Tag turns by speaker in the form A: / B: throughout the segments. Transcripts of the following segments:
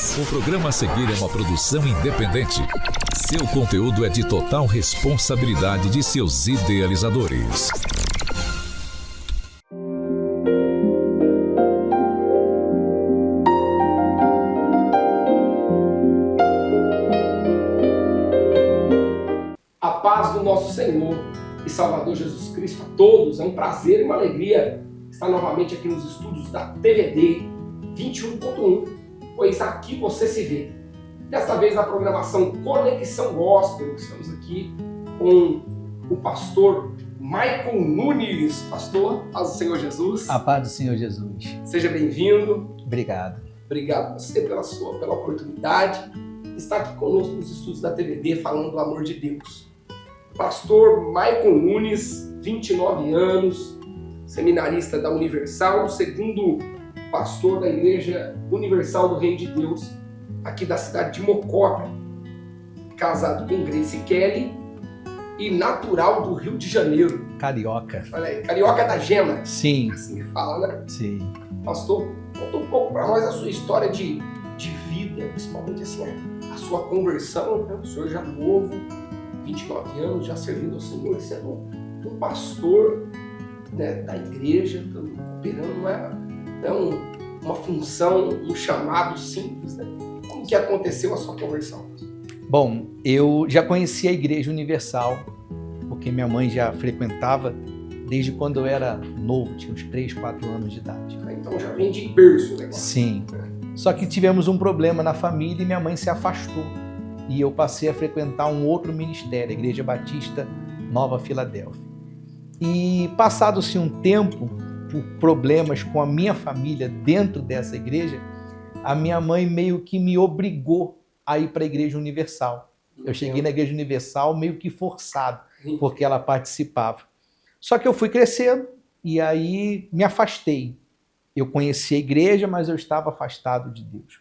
A: O programa a seguir é uma produção independente. Seu conteúdo é de total responsabilidade de seus idealizadores.
B: A paz do nosso Senhor e Salvador Jesus Cristo a todos. É um prazer e uma alegria estar novamente aqui nos estúdios da TVD 21.1, pois aqui você se vê. Desta vez na programação Conexão Gospel, estamos aqui com o pastor Michael Nunes. Pastor, paz do Senhor Jesus.
C: A paz do Senhor Jesus.
B: Seja bem-vindo.
C: Obrigado.
B: Obrigado a você pela oportunidade de estar aqui conosco nos estúdios da TVD falando do amor de Deus. Pastor Michael Nunes, 29 anos, seminarista da Universal, segundo pastor da Igreja Universal do Reino de Deus, aqui da cidade de Mococa, casado com Grace Kelly e natural do Rio de Janeiro.
C: Carioca.
B: Olha aí, carioca da gema.
C: Sim.
B: Assim que fala, né?
C: Sim.
B: Pastor, conta um pouco para nós a sua história de vida, principalmente assim, a sua conversão, né? O senhor já novo, 29 anos, já servindo ao Senhor, sendo um pastor, né, da igreja, operando, não é uma função, um chamado simples, né? Como que aconteceu a sua conversão?
C: Bom, eu já conhecia a Igreja Universal, porque minha mãe já frequentava desde quando eu era novo, tinha uns 3, 4 anos de idade.
B: Então já vem de berço o negócio.
C: Sim. Só que tivemos um problema na família e minha mãe se afastou. E eu passei a frequentar um outro ministério, a Igreja Batista Nova Filadélfia. E passado-se um tempo, por problemas com a minha família dentro dessa igreja, a minha mãe meio que me obrigou a ir para a Igreja Universal. Eu cheguei na Igreja Universal meio que forçado, porque ela participava. Só que eu fui crescendo e aí me afastei. Eu conheci a igreja, mas eu estava afastado de Deus.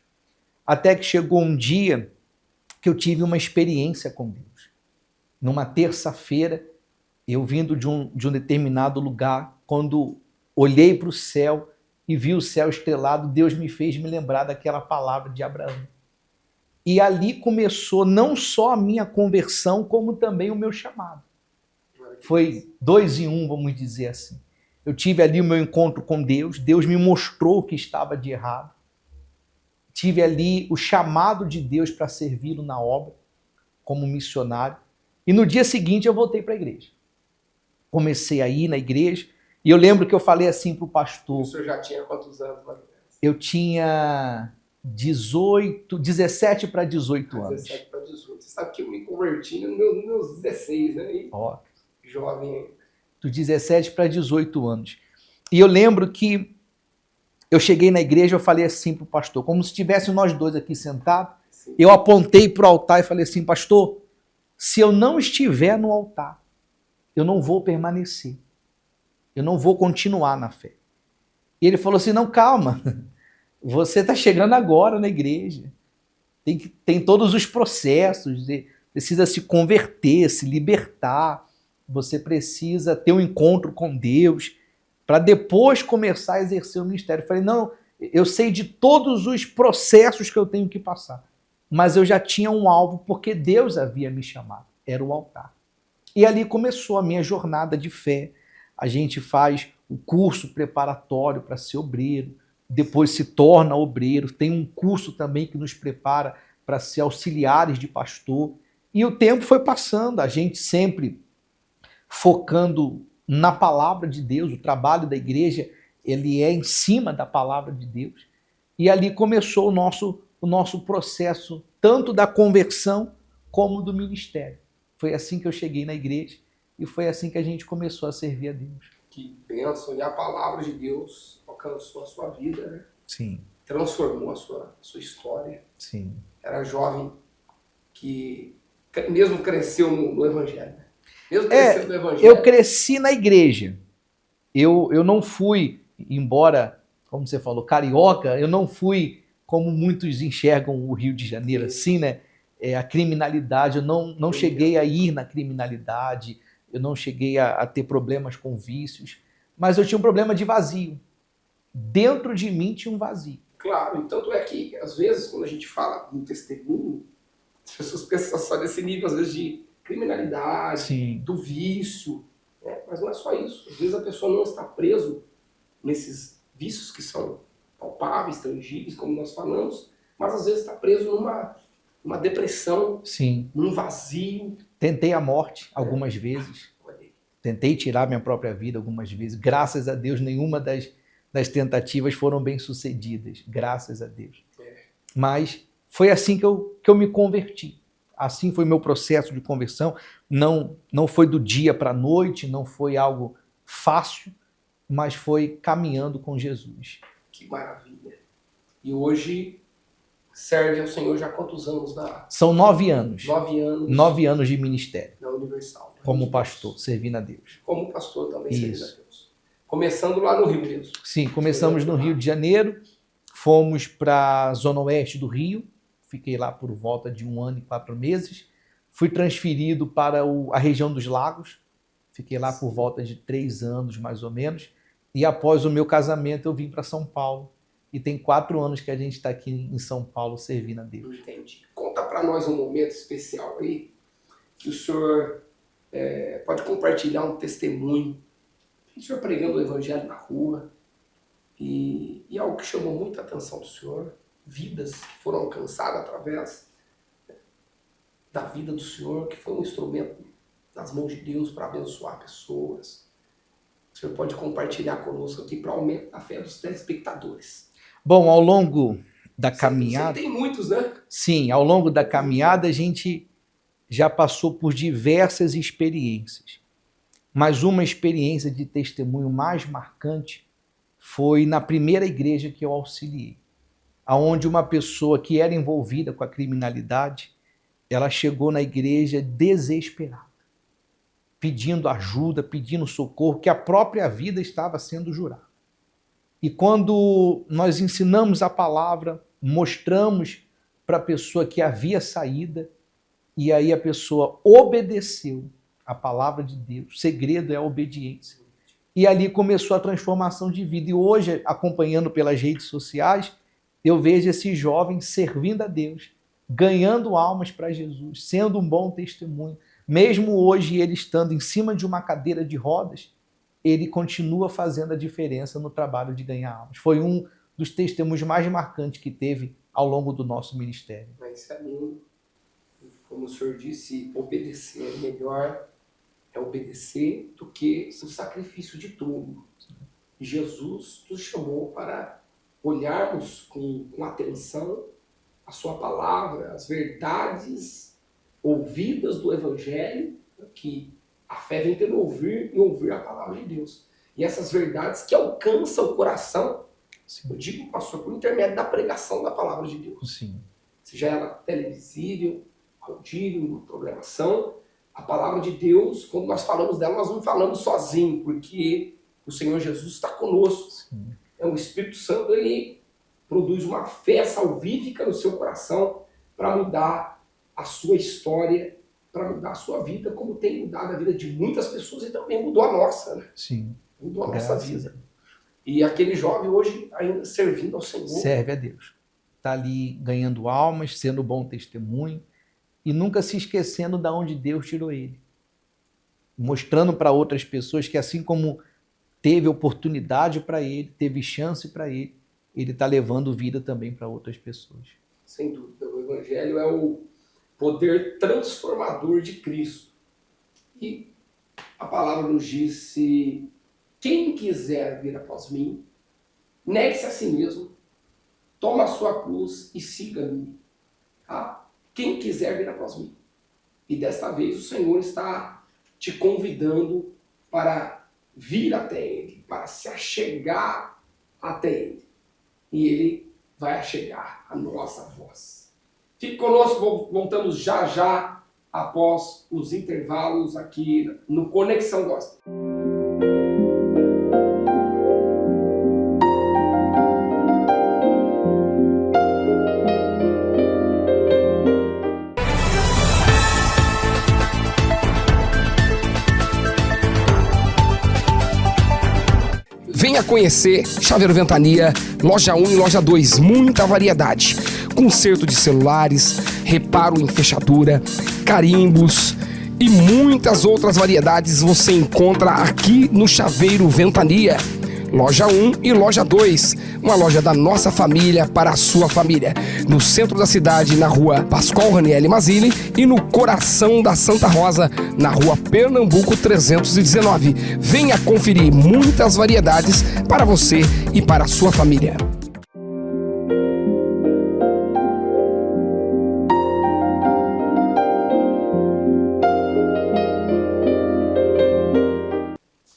C: Até que chegou um dia que eu tive uma experiência com Deus. Numa terça-feira, eu vindo de um determinado lugar, quando olhei para o céu e vi o céu estrelado, Deus me fez me lembrar daquela palavra de Abraão. E ali começou não só a minha conversão, como também o meu chamado. Foi 2 em 1, vamos dizer assim. Eu tive ali o meu encontro com Deus, Deus me mostrou o que estava de errado. Tive ali o chamado de Deus para servi-lo na obra, como missionário. E no dia seguinte eu voltei para a igreja. Comecei a ir na igreja, e eu lembro que eu falei assim para o pastor...
B: O senhor já tinha quantos anos?
C: Eu tinha 17 para 18 anos.
B: 17 para 18. Você sabe que eu me converti nos meus 16, né? E jovem ainda.
C: Dos 17 para 18 anos. E eu lembro que eu cheguei na igreja, eu falei assim para o pastor, como se estivéssemos nós dois aqui sentados, sim. Eu apontei para o altar e falei assim, pastor, se eu não estiver no altar, eu não vou permanecer. Eu não vou continuar na fé. E ele falou assim, não, calma, você está chegando agora na igreja, tem todos os processos, precisa se converter, se libertar, você precisa ter um encontro com Deus, para depois começar a exercer o ministério. Eu falei, não, eu sei de todos os processos que eu tenho que passar, mas eu já tinha um alvo, porque Deus havia me chamado, era o altar. E ali começou a minha jornada de fé. A gente faz o curso preparatório para ser obreiro, depois se torna obreiro, tem um curso também que nos prepara para ser auxiliares de pastor. E o tempo foi passando, a gente sempre focando na palavra de Deus, o trabalho da igreja, ele é em cima da palavra de Deus. E ali começou o nosso processo, tanto da conversão como do ministério. Foi assim que eu cheguei na igreja e foi assim que a gente começou a servir a Deus.
B: Que bênção, e a palavra de Deus alcançou a sua vida, né?
C: Sim.
B: Transformou a sua história.
C: Sim.
B: Era jovem que mesmo cresceu no Evangelho, né? Mesmo crescendo no Evangelho.
C: Eu cresci na igreja. Eu não fui, embora, como você falou, carioca, eu não fui como muitos enxergam o Rio de Janeiro, assim, né? A criminalidade, eu não cheguei a ir na criminalidade, eu não cheguei a ter problemas com vícios, mas eu tinha um problema de vazio. Dentro de mim tinha um vazio.
B: Claro, e tanto é que, às vezes, quando a gente fala no testemunho, as pessoas pensam só nesse nível, às vezes, de criminalidade,
C: Sim.
B: do vício, né? Mas não é só isso. Às vezes a pessoa não está preso nesses vícios que são palpáveis, tangíveis, como nós falamos, mas às vezes está preso numa depressão,
C: Sim.
B: num vazio.
C: Tentei a morte algumas vezes. Tentei tirar minha própria vida algumas vezes. Graças a Deus, nenhuma das tentativas foram bem sucedidas. Graças a Deus. Mas foi assim que eu me converti. Assim foi meu processo de conversão. Não foi do dia para a noite, não foi algo fácil, mas foi caminhando com Jesus.
B: Que maravilha. E hoje serve ao Senhor já há quantos anos?
C: São 9 anos.
B: 9 anos.
C: 9 anos de ministério.
B: Na Universal.
C: Como pastor, servindo a Deus.
B: Como pastor também,
C: Isso.
B: servindo a Deus. Começando lá no Rio mesmo.
C: Sim, começamos no Rio de Janeiro, fomos para a zona oeste do Rio, fiquei lá por volta de 1 ano e 4 meses, fui transferido para a região dos Lagos, fiquei lá por volta de 3 anos mais ou menos, e após o meu casamento eu vim para São Paulo, e tem 4 anos que a gente está aqui em São Paulo servindo a Deus.
B: Entendi. Conta para nós um momento especial aí, que o senhor pode compartilhar um testemunho, o senhor pregando o evangelho na rua, e algo que chamou muita atenção do senhor, vidas que foram alcançadas através da vida do senhor, que foi um instrumento nas mãos de Deus para abençoar pessoas. O senhor pode compartilhar conosco aqui para aumentar a fé dos telespectadores.
C: Bom, ao longo da caminhada...
B: Tem muitos, né?
C: Sim, ao longo da caminhada a gente já passou por diversas experiências. Mas uma experiência de testemunho mais marcante foi na primeira igreja que eu auxiliei, onde uma pessoa que era envolvida com a criminalidade, ela chegou na igreja desesperada, pedindo ajuda, pedindo socorro, que a própria vida estava sendo jurada. E quando nós ensinamos a palavra, mostramos para a pessoa que havia saída, e aí a pessoa obedeceu a palavra de Deus. O segredo é a obediência. E ali começou a transformação de vida. E hoje, acompanhando pelas redes sociais, eu vejo esse jovem servindo a Deus, ganhando almas para Jesus, sendo um bom testemunho. Mesmo hoje ele estando em cima de uma cadeira de rodas, ele continua fazendo a diferença no trabalho de ganhar almas. Foi um dos testemunhos mais marcantes que teve ao longo do nosso ministério.
B: Mas é lindo. Como o senhor disse, obedecer melhor é obedecer do que o sacrifício de tudo. Jesus nos chamou para olharmos com atenção a sua palavra, as verdades ouvidas do Evangelho, que a fé vem pelo ouvir e ouvir a palavra de Deus. E essas verdades que alcançam o coração, eu digo, pastor, por intermédio da pregação da palavra de Deus.
C: Sim.
B: Seja ela televisível, audível, programação, a palavra de Deus, quando nós falamos dela, nós não falamos sozinho, porque o Senhor Jesus está conosco.
C: Sim.
B: O Espírito Santo, ele produz uma fé salvífica no seu coração para mudar a sua história, para mudar a sua vida, como tem mudado a vida de muitas pessoas e também mudou a nossa, né?
C: Sim.
B: Mudou a nossa vida. E aquele jovem hoje ainda servindo ao Senhor.
C: Serve a Deus. Está ali ganhando almas, sendo bom testemunho e nunca se esquecendo de onde Deus tirou ele. Mostrando para outras pessoas que assim como teve oportunidade para ele, teve chance para ele, ele está levando vida também para outras pessoas.
B: Sem dúvida, o Evangelho é o poder transformador de Cristo. E a palavra nos diz: se quem quiser vir após mim, negue-se a si mesmo, toma a sua cruz e siga-me. Tá? Quem quiser vir após mim. E desta vez o Senhor está te convidando para vir até Ele, para se achegar até Ele. E Ele vai achegar a nossa voz. Fique conosco, voltamos já já após os intervalos aqui no Conexão Gospel. Venha
D: Venha conhecer Chaveiro Ventania, loja 1 e loja 2, muita variedade. Conserto de celulares, reparo em fechadura, carimbos e muitas outras variedades você encontra aqui no Chaveiro Ventania. Loja 1 e loja 2, uma loja da nossa família para a sua família. No centro da cidade, na rua Pascoal Ranieri Mazzilli e no coração da Santa Rosa, na rua Pernambuco 319. Venha conferir muitas variedades para você e para a sua família.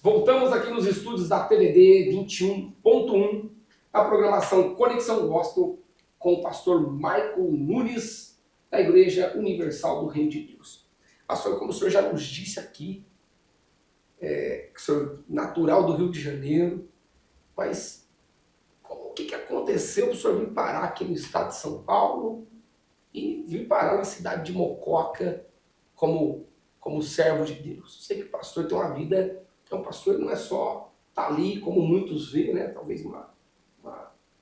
B: Voltamos aqui nos estúdios da TVD 21.1, a programação Conexão Gospel com o pastor Michael Nunes, da Igreja Universal do Reino de Deus. Pastor, como o senhor já nos disse aqui, que o senhor é natural do Rio de Janeiro, mas o que aconteceu para o senhor vir parar aqui no estado de São Paulo e vir parar na cidade de Mococa como servo de Deus? Eu sei que o pastor tem uma vida... Então, o pastor não é só estar ali, como muitos veem, né? Talvez um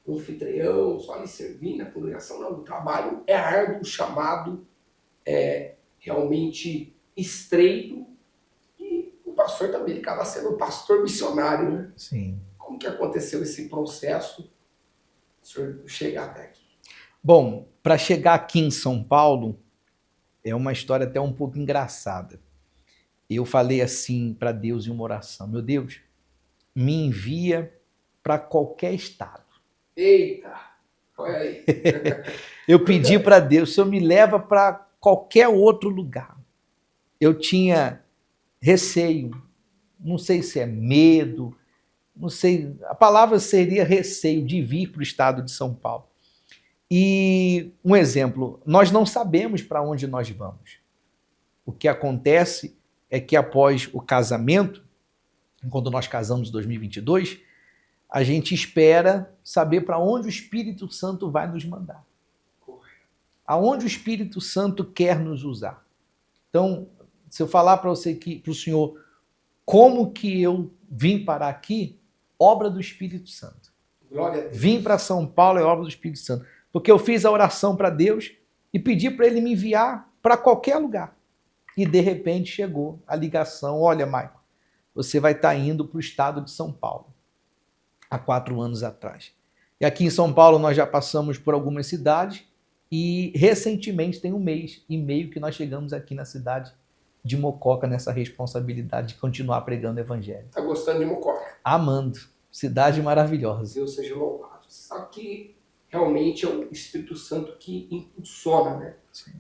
B: anfitrião, só ali servir na congregação. Não, o trabalho é árduo, o chamado é realmente estreito. E o pastor também acaba sendo um pastor missionário, né?
C: Sim.
B: Como que aconteceu esse processo, o senhor chegar até aqui?
C: Bom, para chegar aqui em São Paulo, é uma história até um pouco engraçada. Eu falei assim para Deus em uma oração: meu Deus, me envia para qualquer estado.
B: Eita, olha aí.
C: Eu pedi para Deus: o Senhor me leva para qualquer outro lugar. Eu tinha receio, não sei se é medo, não sei, a palavra seria receio de vir para o estado de São Paulo. E um exemplo, nós não sabemos para onde nós vamos. O que acontece é que após o casamento, quando nós casamos em 2022, a gente espera saber para onde o Espírito Santo vai nos mandar. Aonde o Espírito Santo quer nos usar. Então, se eu falar para você para o senhor como que eu vim parar aqui, obra do Espírito Santo.
B: Glória a Deus.
C: Vim para São Paulo é obra do Espírito Santo. Porque eu fiz a oração para Deus e pedi para ele me enviar para qualquer lugar. E de repente chegou a ligação: olha, Michael, você vai estar indo para o estado de São Paulo, há 4 anos atrás. E aqui em São Paulo nós já passamos por algumas cidades e recentemente tem 1 mês e meio que nós chegamos aqui na cidade de Mococa, nessa responsabilidade de continuar pregando o evangelho.
B: Está gostando de Mococa?
C: Amando. Cidade maravilhosa.
B: Deus seja louvado. Sabe que realmente é o Espírito Santo que impulsiona, né?
C: Sim.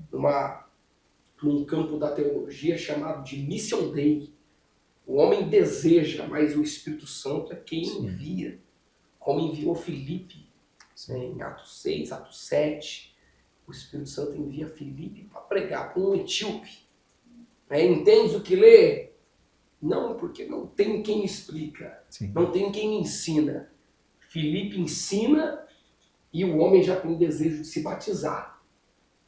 B: Num campo da teologia chamado de Mission Day. O homem deseja, mas o Espírito Santo é quem envia. Como enviou Filipe, né, em Atos 6, Atos 7. O Espírito Santo envia Filipe para pregar para um etíope. Entende o que lê? Não, porque não tem quem explica.
C: Sim.
B: Não tem quem ensina. Filipe ensina e o homem já tem desejo de se batizar.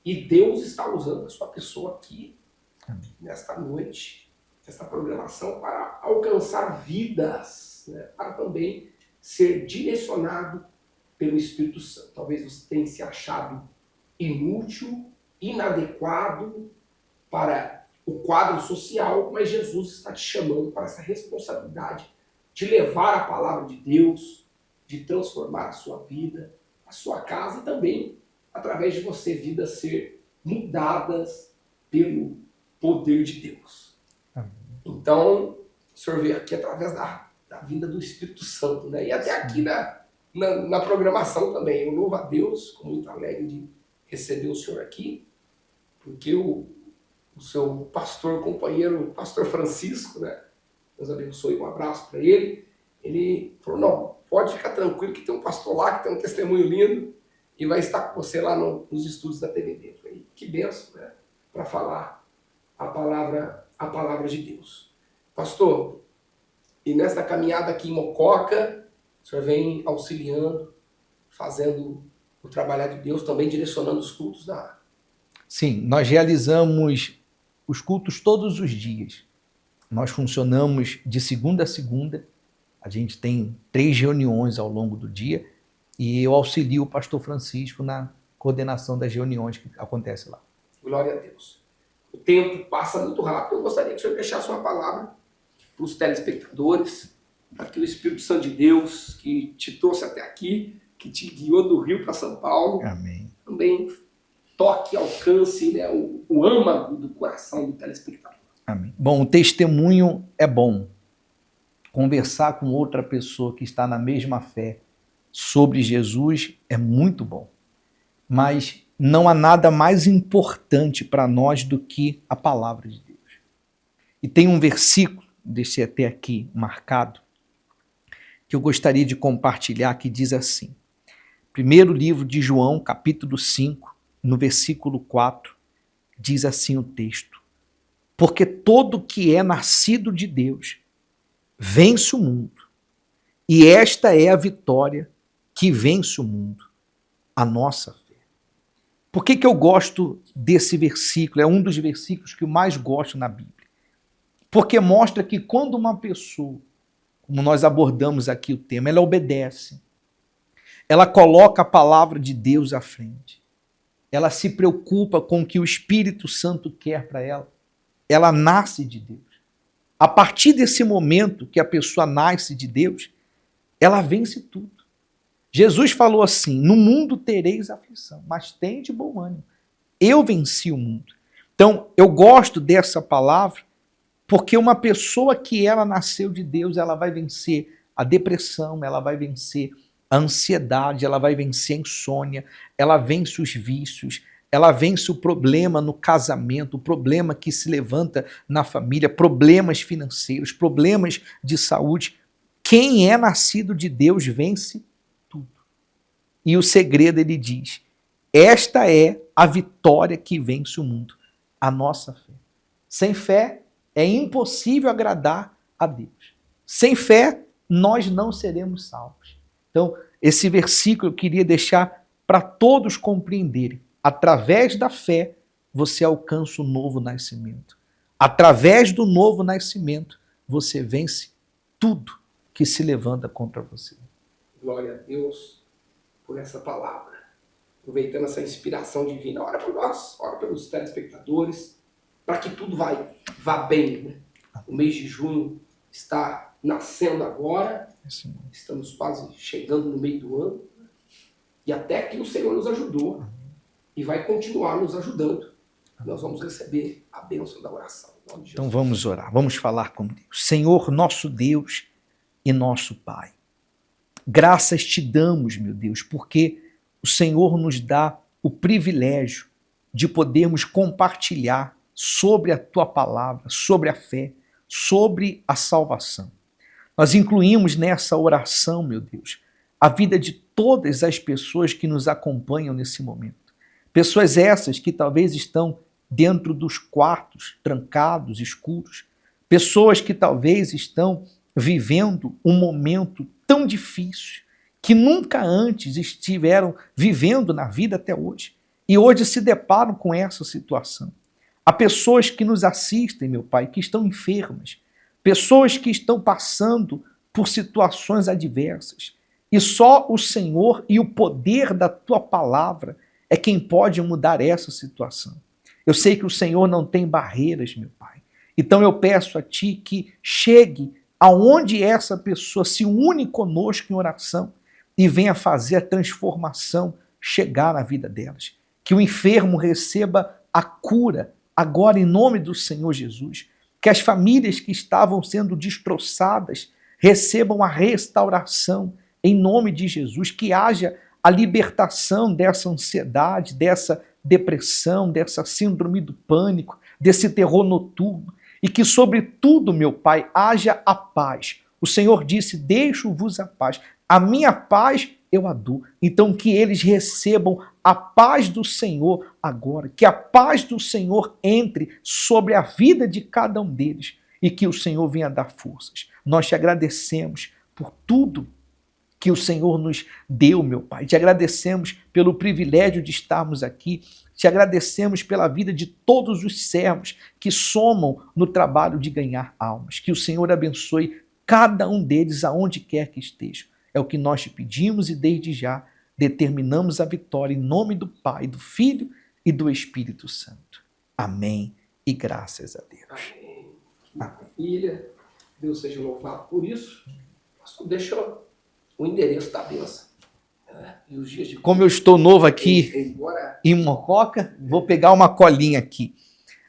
B: E Deus está usando a sua pessoa aqui, nesta noite, nesta programação, para alcançar vidas, né? Para também ser direcionado pelo Espírito Santo. Talvez você tenha se achado inútil, inadequado para o quadro social, mas Jesus está te chamando para essa responsabilidade de levar a palavra de Deus, de transformar a sua vida, a sua casa e também, através de você, vidas ser mudadas pelo poder de Deus. Amém. Então, o senhor veio aqui através da vinda do Espírito Santo, né? E até aqui na programação também. Eu louvo a Deus, com muito alegre de receber o senhor aqui, porque o seu pastor, companheiro, pastor Francisco, né? Deus abençoe, um abraço para ele. Ele falou: não, pode ficar tranquilo que tem um pastor lá que tem um testemunho lindo e vai estar com você lá nos estúdios da TVD. Eu falei: que benção, né? Para falar a palavra de Deus. Pastor, e nesta caminhada aqui em Mococa, o senhor vem auxiliando, fazendo o trabalho de Deus, também direcionando os cultos da...
C: Sim, nós realizamos os cultos todos os dias. Nós funcionamos de segunda a segunda, A gente tem 3 reuniões ao longo do dia e eu auxilio o pastor Francisco na coordenação das reuniões que acontecem lá.
B: Glória a Deus. O tempo passa muito rápido. Eu gostaria que o senhor deixasse uma palavra para os telespectadores, para que o Espírito Santo de Deus, que te trouxe até aqui, que te guiou do Rio para São Paulo,
C: Amém.
B: também toque, alcance, né, o âmago do coração do telespectador.
C: Amém. Bom, o testemunho é bom. Conversar com outra pessoa que está na mesma fé sobre Jesus é muito bom. Mas não há nada mais importante para nós do que a palavra de Deus. E tem um versículo, deixei até aqui marcado, que eu gostaria de compartilhar, que diz assim. Primeiro livro de João, capítulo 5, no versículo 4, diz assim o texto. Porque todo que é nascido de Deus vence o mundo. E esta é a vitória que vence o mundo, a nossa fé. Por que eu gosto desse versículo? É um dos versículos que eu mais gosto na Bíblia. Porque mostra que quando uma pessoa, como nós abordamos aqui o tema, ela obedece, ela coloca a palavra de Deus à frente, ela se preocupa com o que o Espírito Santo quer para ela, ela nasce de Deus. A partir desse momento que a pessoa nasce de Deus, ela vence tudo. Jesus falou assim, no mundo tereis aflição, mas tende bom ânimo. Eu venci o mundo. Então, eu gosto dessa palavra, porque uma pessoa que ela nasceu de Deus, ela vai vencer a depressão, ela vai vencer a ansiedade, ela vai vencer a insônia, ela vence os vícios, ela vence o problema no casamento, o problema que se levanta na família, problemas financeiros, problemas de saúde. Quem é nascido de Deus vence tudo. E o segredo, ele diz, esta é a vitória que vence o mundo, a nossa fé. Sem fé é impossível agradar a Deus. Sem fé, nós não seremos salvos. Então, esse versículo eu queria deixar para todos compreenderem. Através da fé, você alcança o novo nascimento. Através do novo nascimento, você vence tudo que se levanta contra você.
B: Glória a Deus por essa palavra. Aproveitando essa inspiração divina, ora por nós, ora pelos telespectadores, para que tudo vá bem. Né? O mês de junho está nascendo agora, estamos quase chegando no meio do ano, e até que o Senhor nos ajudou e vai continuar nos ajudando. Nós vamos receber a bênção da oração. Em nome de Jesus.
C: Então vamos orar, vamos falar com Deus. Senhor, nosso Deus e nosso Pai, graças te damos, meu Deus, porque o Senhor nos dá o privilégio de podermos compartilhar sobre a tua palavra, sobre a fé, sobre a salvação. Nós incluímos nessa oração, meu Deus, a vida de todas as pessoas que nos acompanham nesse momento. Pessoas essas que talvez estão dentro dos quartos, trancados, escuros. Pessoas que talvez estão vivendo um momento tão difícil, que nunca antes estiveram vivendo na vida até hoje. E hoje se deparam com essa situação. Há pessoas que nos assistem, meu Pai, que estão enfermas. Pessoas que estão passando por situações adversas. E só o Senhor e o poder da tua palavra é quem pode mudar essa situação. Eu sei que o Senhor não tem barreiras, meu Pai. Então eu peço a Ti que chegue aonde essa pessoa se une conosco em oração e venha fazer a transformação chegar na vida delas. Que o enfermo receba a cura agora em nome do Senhor Jesus. Que as famílias que estavam sendo destroçadas recebam a restauração em nome de Jesus. Que haja a libertação dessa ansiedade, dessa depressão, dessa síndrome do pânico, desse terror noturno. E que, sobretudo, meu Pai, haja a paz. O Senhor disse, deixo-vos a paz. A minha paz eu a dou. Então, que eles recebam a paz do Senhor agora. Que a paz do Senhor entre sobre a vida de cada um deles. E que o Senhor venha dar forças. Nós te agradecemos por tudo que o Senhor nos deu, meu Pai. Te agradecemos pelo privilégio de estarmos aqui. Te agradecemos pela vida de todos os servos que somam no trabalho de ganhar almas. Que o Senhor abençoe cada um deles aonde quer que estejam. É o que nós te pedimos e desde já determinamos a vitória em nome do Pai, do Filho e do Espírito Santo. Amém e graças a Deus.
B: Amém. Maravilha. Deus seja louvado por isso. Pastor, deixa o endereço da bênção. E os dias de...
C: Como eu estou novo aqui
B: Embora...
C: em Mococa, vou pegar uma colinha aqui.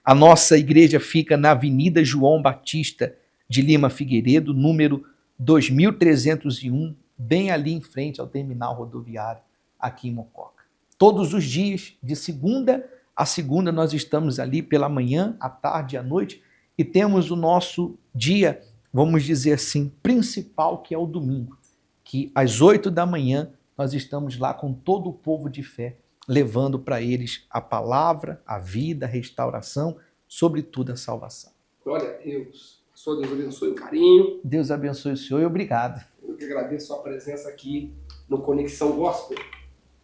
C: A nossa igreja fica na Avenida João Batista de Lima Figueiredo, número 2301, bem ali em frente ao terminal rodoviário aqui em Mococa. Todos os dias, de segunda a segunda, nós estamos ali pela manhã, à tarde e à noite, e temos o nosso dia, vamos dizer assim, principal, que é o domingo, que às 8 da manhã nós estamos lá com todo o povo de fé, levando para eles a palavra, a vida, a restauração, sobretudo a salvação.
B: Glória a Deus. Pastor, Deus abençoe o carinho.
C: Deus abençoe o senhor e obrigado.
B: Eu que agradeço a sua presença aqui no Conexão Gospel.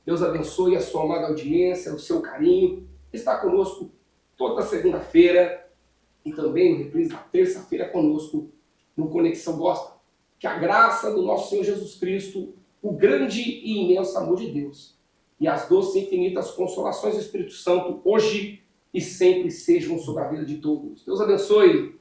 B: Deus abençoe a sua amada audiência, o seu carinho. Está conosco toda segunda-feira e também no reprise da terça-feira conosco no Conexão Gospel. Que a graça do nosso Senhor Jesus Cristo, o grande e imenso amor de Deus e as doces e infinitas consolações do Espírito Santo hoje e sempre sejam sobre a vida de todos. Deus abençoe.